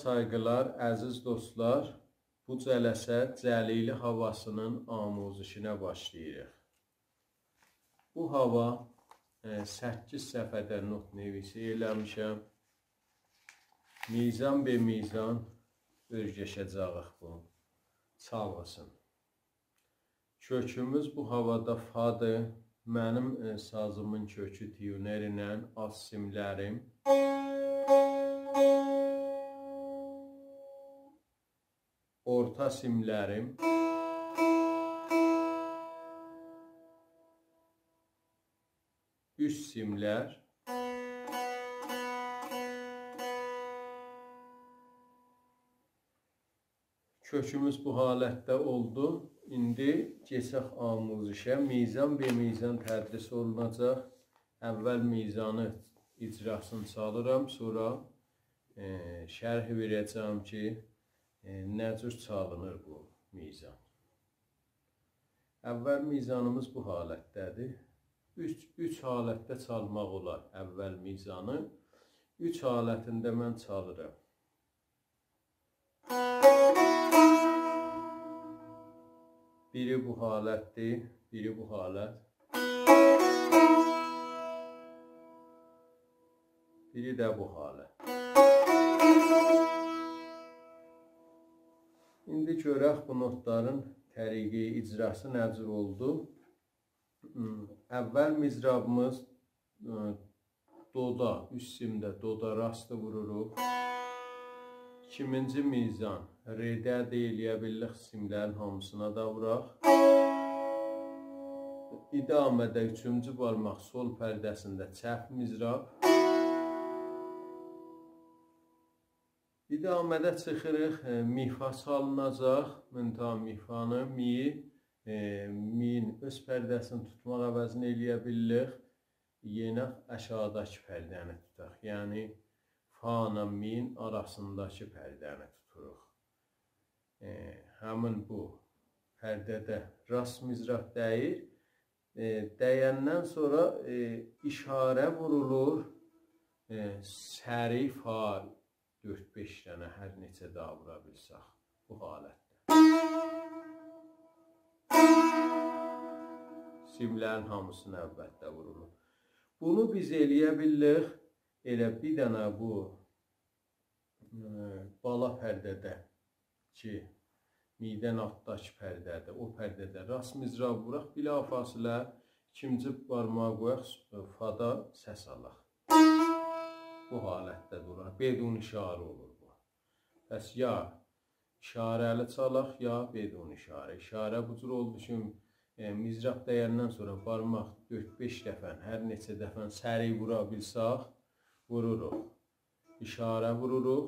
sayğılar, əziz dostlar, bu cələsə Cəlili havasının amuzişinə başlayırıq. Bu hava 8 səfədə not nevisi eləmişəm. Mizan be mizan örgəşəcəyik bu, çalğısın. Kökümüz bu havada fadır. Mənim sazımın kökü tiyuner ilə az simlərim. Orta simlərim, üst simlər, kökümüz bu halətdə oldu. İndi keçək amuzişə. Mizan be mizan tədris olunacaq. Əvvəl mizanı icrasını çalıram, sonra şərh verəcəm ki, nə cür çalınır bu mizan. Əvvəl mizanımız bu halətdədir. Üç halətdə çalmaq olar əvvəl mizanı. 3 halətində mən çalıram. Biri bu halətdir, biri bu halət. Biri də bu halət. İndi görək bu notların təriqi, icrası nə cür oldu. Əvvəl mizrabımız doda, üst simdə doda rastı vururuq. İkinci mizan redə deyiləyə bilirik, simlərin hamısına da vuraq. İdamədə 3-cü barmaq sol pərdəsində çəp mizrab. İdamədə çıxırıq, mifa çalınacaq. Müntah mifanı, min öz pərdəsini tutmaq əvəzini eləyə bilirik. Yenə aşağıdakı pərdəni tutaq. Yəni, fa-la min arasındakı pərdəni tuturuq. Həmin bu pərdədə rast mizrab dəyir. Dəyəndən sonra işarə vurulur. Səri fa 4-5 dənə hər neçə daha vura bilsək bu halətdə. Simlərin hamısını əvvəldə vurulur. Bunu biz eləyə bilirik. Elə bir dənə bu bala pərdədə ki, midən altdakı pərdədə, o pərdədə rast mizrab vuraq, bilafasilə ikinci barmağı qoyaq, fada səs alaq. Bu halətdə duraq, bedun işarə olur bu. Bəs ya işarəli çalaq, ya bedun işarə. İşarə bu cür oldu ki, mizrab dəyəndən sonra barmaq 4-5 dəfə, hər neçə dəfə səri vura bilsək, vururuq. İşarə vururuq.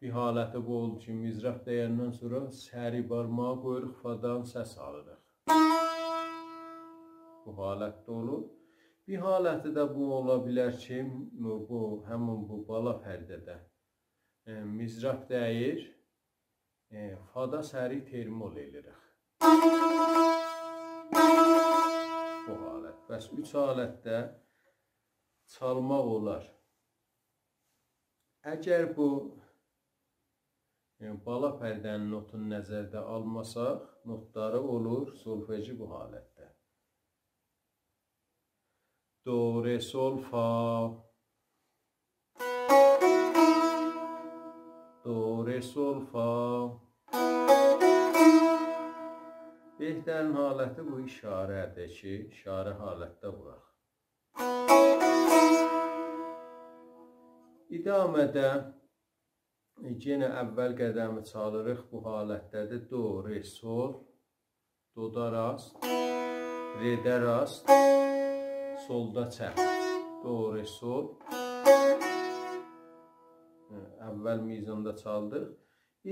Bir haləti bu oldu ki, mizrab dəyəndən sonra səri barmağı qoyuruq, fadan səs alırıq. Bu halətdə olur. Bir haləti də bu ola bilər ki, həmin bu bala pərdədə mizrab dəyir, fada səri termol eləyirik. Bu halət. Bəs 3 halətdə çalmaq olar. Əgər bu bala pərdənin notunu nəzərdə almasaq, notları olur solfeji bu halətdə. Do, re, sol, fa. Do, re, sol, fa. Behtərin haləti bu işarədir ki, işarə halətdə vuraq. İdamədə yenə əvvəl qədəmi çalırıq, bu halətdədir. Do, re, sol, doda rast, redə rast, solda çəp. Do, re, sol. Əvvəl mizanda çaldıq.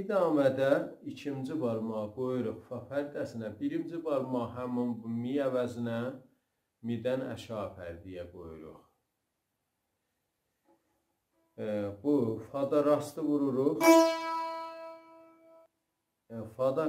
İdamədə ikinci barmağı qoyuruq fa pərdəsinə, birinci barmağı həmin bu mi əvəzinə midən əşağı pərdəyə qoyuruq. Bu fada rastı vururuq. Fada